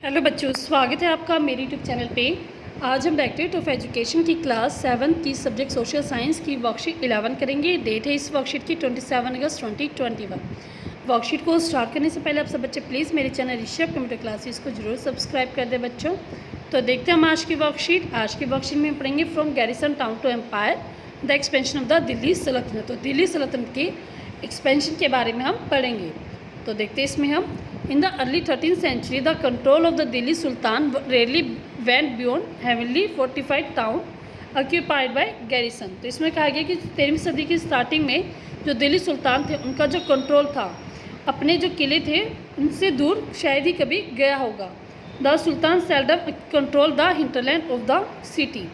Hello बच्चों, स्वागत है आपका मेरे यूट्यूब चैनल पे। आज हम डायरेक्टरेट ऑफ एजुकेशन की क्लास 7 की सब्जेक्ट सोशल साइंस की वर्कशीट 11 करेंगे। डेट है इस वर्कशीट की 27 अगस्त 2021। वर्कशीट को स्टार्ट करने से पहले आप सब बच्चे प्लीज़ मेरे चैनल ऋषभ कंप्यूटर क्लासेस को जरूर सब्सक्राइब कर दें बच्चों। तो देखते हैं हम आज की वर्कशीट। आज की वर्कशीट में हम पढ़ेंगे from garrison town to empire the expansion of the Delhi sultanate. तो दिल्ली सल्तनत के एक्सपेंशन के बारे में हम पढ़ेंगे। तो देखते हैं इसमें हम In the early 13th century, the control of the Delhi Sultan rarely went beyond heavily fortified town occupied by garrison। तो इसमें कहा गया कि 13वीं सदी की स्टार्टिंग में जो दिल्ली सुल्तान थे उनका जो कंट्रोल था अपने जो किले थे उनसे दूर शायद ही कभी गया होगा। The sultan seldom control the hinterland of the city.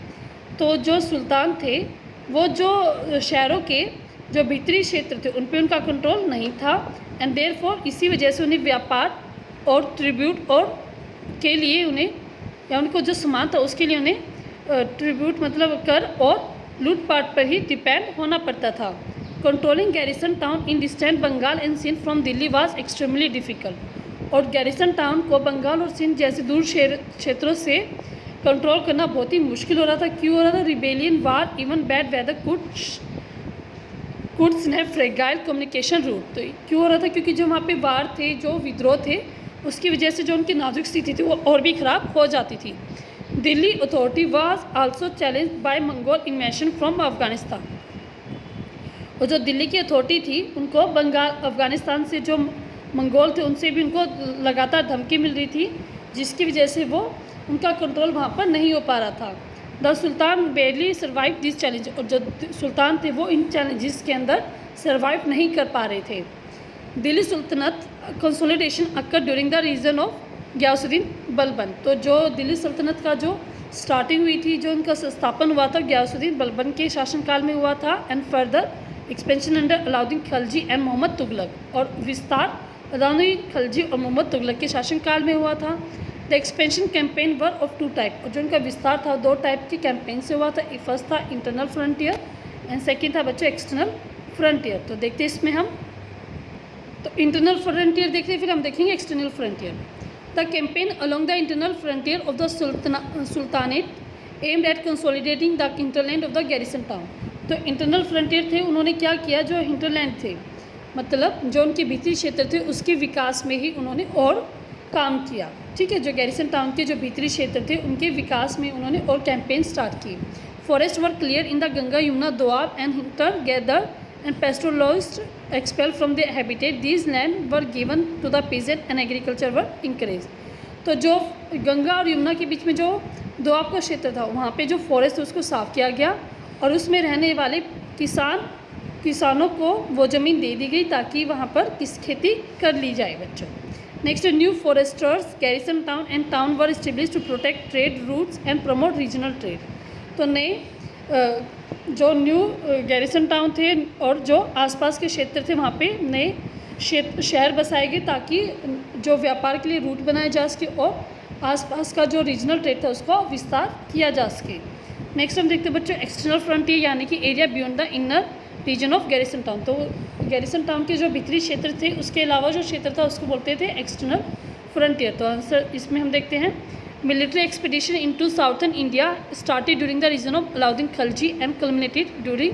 तो जो सुल्तान थे वो जो शहरों के जो भीतरी क्षेत्र थे उन पर उनका कंट्रोल नहीं था एंड देयरफॉर इसी वजह से उन्हें व्यापार और ट्रिब्यूट और के लिए उन्हें या उनको जो सामान था उसके लिए उन्हें ट्रिब्यूट मतलब कर और लूटपाट पर ही डिपेंड होना पड़ता था। Controlling garrison town in distant Bengal and Sindh from Delhi was extremely difficult. और गैरिसन टाउन को बंगाल और सिंध जैसे दूर क्षेत्रों से कंट्रोल करना बहुत ही मुश्किल हो रहा था। क्यों हो रहा था? Rebellion, war, even bad weather could snap fragile communication route. तो क्यों हो रहा था? क्योंकि जो वहाँ पे वार थे, जो विद्रोह थे, उसकी वजह से जो उनकी नाजुक स्थिति थी वो और भी ख़राब हो जाती थी। Delhi authority was also challenge by Mongol इन्वेशन from Afghanistan. और जो दिल्ली की अथॉरिटी थी उनको अफगानिस्तान से जो मंगोल थे उनसे भी उनको लगातार धमकी मिल रही थी, जिसकी वजह से वो उनका कंट्रोल वहाँ पर नहीं हो पा रहा था। The sultan barely survive this challenge. और जो सुल्तान थे वो इन चैलेंजेस के अंदर सर्वाइव नहीं कर पा रहे थे। Delhi sultanate consolidation occur during the reason of Ghiyasuddin Balban. तो जो दिल्ली सल्तनत का जो स्टार्टिंग हुई थी, जो उनका स्थापन हुआ था गयासुद्दीन बलबन के शासनकाल में हुआ था and further expansion under Alauddin Khilji and Mohammad Tughlaq. और विस्तार अलाउद्दीन खिलजी और मोहम्मद तुगलक के शासनकाल में हुआ था। The expansion campaign were of 2 type. और जो उनका विस्तार था 2 टाइप के कैंपेन से हुआ था। फर्स्ट था इंटरनल फ्रंटियर एंड सेकेंड था बच्चों एक्सटर्नल फ्रंटियर। तो देखते हैं इसमें हम तो इंटरनल फ्रंटियर देखते हैं, फिर हम देखेंगे external frontier. The campaign along the internal frontier of the sultanate aimed at consolidating the hinterland of the garrison town. तो इंटरनल फ्रंटियर थे, उन्होंने क्या किया, जो हिंटरलैंड थे मतलब जो उनके भीतरी क्षेत्र थे उसके विकास में ही उन्होंने और काम किया। ठीक है, जो गैरिसन टाउन के जो भीतरी क्षेत्र थे उनके विकास में उन्होंने और कैंपेन स्टार्ट की। Forest were clear in the Ganga Yamuna doab and hunter gatherer and pastoralists expel from the habitat. These land were given to the peasant and agriculture were encourage. तो जो गंगा और यमुना के बीच में जो दोआब का क्षेत्र था वहाँ पे जो फॉरेस्ट था उसको साफ़ किया गया और उसमें रहने वाले किसानों को वो ज़मीन दे दी गई ताकि वहाँ पर खेती कर ली जाए बच्चों। Next, new foresters garrison town and town were establish to protect trade routes and promote regional trade. तो नए जो न्यू गैरिसन टाउन थे और जो आसपास के क्षेत्र थे वहाँ पे नए शहर बसाए गए ताकि जो व्यापार के लिए रूट बनाए जा सके और आसपास का जो रीजनल ट्रेड था उसको विस्तार किया जा सके। नेक्स्ट हम देखते हैं बच्चों एक्सटर्नल फ्रंटियर यानी कि area beyond the inner region of garrison town. तो गैरिसन टाउन के जो भीतरी क्षेत्र थे उसके अलावा जो क्षेत्र था उसको बोलते थे एक्सटर्नल फ्रंटियर। तो आंसर इसमें हम देखते हैं military expedition into southern India started during the reason of Alauddin Khilji and culminated during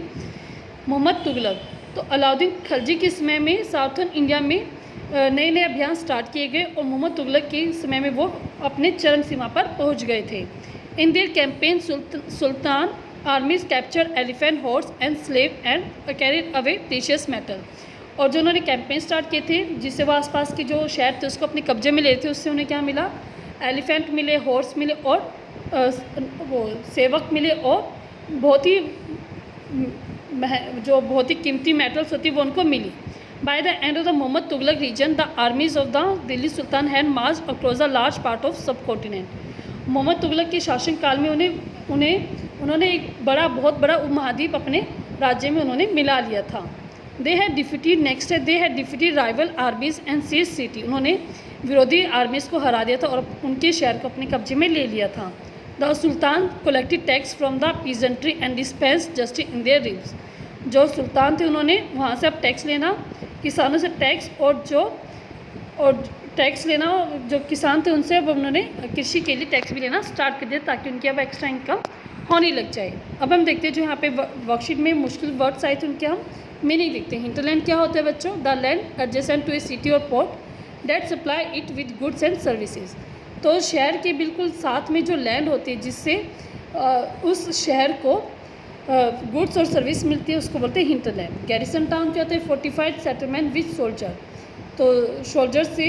Mohammad Tughlaq. तो अलाउद्दीन खिलजी के समय में साउथर्न इंडिया में नए नए अभियान स्टार्ट किए गए और मोहम्मद तुगलक के समय में वो अपने चरम सीमा पर पहुँच गए थे। In their campaign Sultan आर्मीज capture elephant horse and slave and carried away precious metal. और जो उन्होंने कैंपेन स्टार्ट किए थे जिससे वो आसपास के जो शहर थे उसको अपने कब्जे में ले थे, उससे उन्हें क्या मिला, एलिफेंट मिले, हॉर्स मिले और वो सेवक मिले और बहुत ही जो बहुत ही कीमती मेटल्स होती वो उनको मिली। By the end of the Muhammad Tughlaq reign the armies of the Delhi sultan had march across the large part of subcontinent. Muhammad Tughlaq के शासनकाल में उन्होंने एक बहुत बड़ा उपमहाद्वीप अपने राज्य में उन्होंने मिला लिया था। They had defeated rival armies and seize city. उन्होंने विरोधी आर्मीज को हरा दिया था और उनके शहर को अपने कब्जे में ले लिया था। The sultan collected tax from the peasantry and dispense justice in their रिव्स। जो सुल्तान थे उन्होंने वहाँ से अब टैक्स लेना, किसानों से टैक्स और टैक्स लेना, जो किसान थे उनसे अब उन्होंने कृषि के लिए टैक्स भी लेना स्टार्ट कर दिया ताकि उनकी अब एक्स्ट्रा इनकम होने लग जाए। अब हम देखते हैं जो यहाँ पे वर्कशीट में मुश्किल वर्ड्स आए थे उनके हम मीनिंग देखते हैं। हिंटरलैंड क्या होता है बच्चों? The land adjacent to a city or port that supply it with goods and services. तो शहर के बिल्कुल साथ में जो लैंड होती है जिससे उस शहर को गुड्स और सर्विस मिलती है उसको बोलते हैं हिंटरलैंड। गैरिसन टाउन क्या होता है? Fortified settlement with soldier. तो सोल्जर से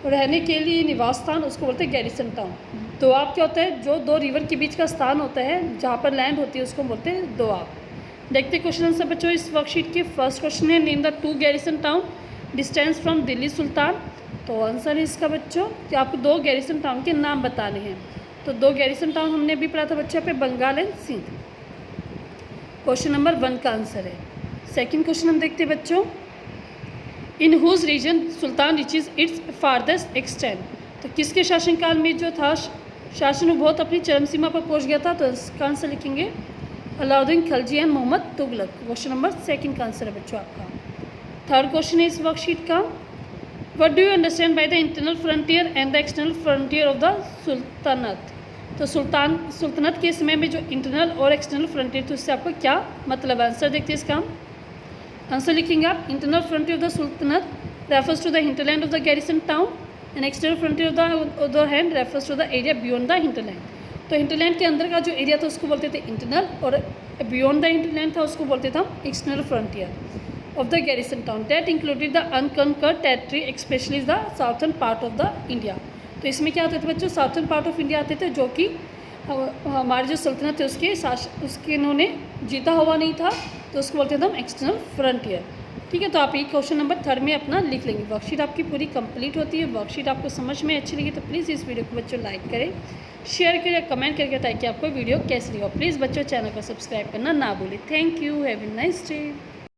रहने के लिए निवास स्थान उसको बोलते हैं गैरिसन टाउन। दोआब क्या होता है? जो दो रिवर के बीच का स्थान होता है जहाँ पर लैंड होती है उसको बोलते हैं दोआब। देखते हैं क्वेश्चन आंसर बच्चों इस वर्कशीट के। फर्स्ट क्वेश्चन है name the 2 garrison town distance from Delhi sultan. तो आंसर है इसका बच्चों कि आपको 2 गैरिसन टाउन के नाम बताने हैं। तो 2 गैरिसन टाउन हमने अभी पढ़ा था बच्चों पे, Bengal and Sindh. Question number 1 का आंसर है। सेकंड क्वेश्चन हम देखते हैं बच्चों, in whose region sultan reaches its farthest extent. तो किसके शासनकाल में जो था शासन बहुत अपनी चरम सीमा पर पहुंच गया था? तो इसका आंसर लिखेंगे Alauddin Khilji and Mohammad Tughlaq. Question number 2 का आंसर है बच्चों आपका। थर्ड क्वेश्चन है इस वर्कशीट का, what do you understand by the internal frontier and the external frontier of the sultanate. तो सुल्तानत के समय में जो इंटरनल और एक्सटर्नल फ्रंटियर थी उससे आपको क्या मतलब? आंसर देखते हैं इसका। आंसर लिखेंगे आप, internal frontier of the sultanate refers to the hinterland of the garrison town and external frontier of the other hand refers to the area beyond the hinterland. तो हिंटरलैंड के अंदर का जो एरिया था उसको बोलते थे इंटरनल, और बियॉन्ड द हिंटरलैंड था उसको बोलते थे हम external frontier of the garrison town that included the unconquered territory specially the southern part of the India. तो इसमें क्या होते थे बच्चों? साउथर्न पार्ट ऑफ इंडिया आते थे जो कि हमारे जो सल्तनत है उसके इन्होंने जीता हुआ नहीं था, तो उसको बोलते थे हम एक्सटर्नल फ्रंटियर। ठीक है, तो आप ये क्वेश्चन नंबर 3 में अपना लिख लेंगे। वर्कशीट आपकी पूरी कंप्लीट होती है। वर्कशीट आपको समझ में अच्छी लगी तो प्लीज़ इस वीडियो को बच्चों लाइक करें, शेयर करें, कमेंट करके ताकि आपको वीडियो कैसी लगी। प्लीज़ बच्चों चैनल को सब्सक्राइब करना ना भूलें। Thank you, have a nice day.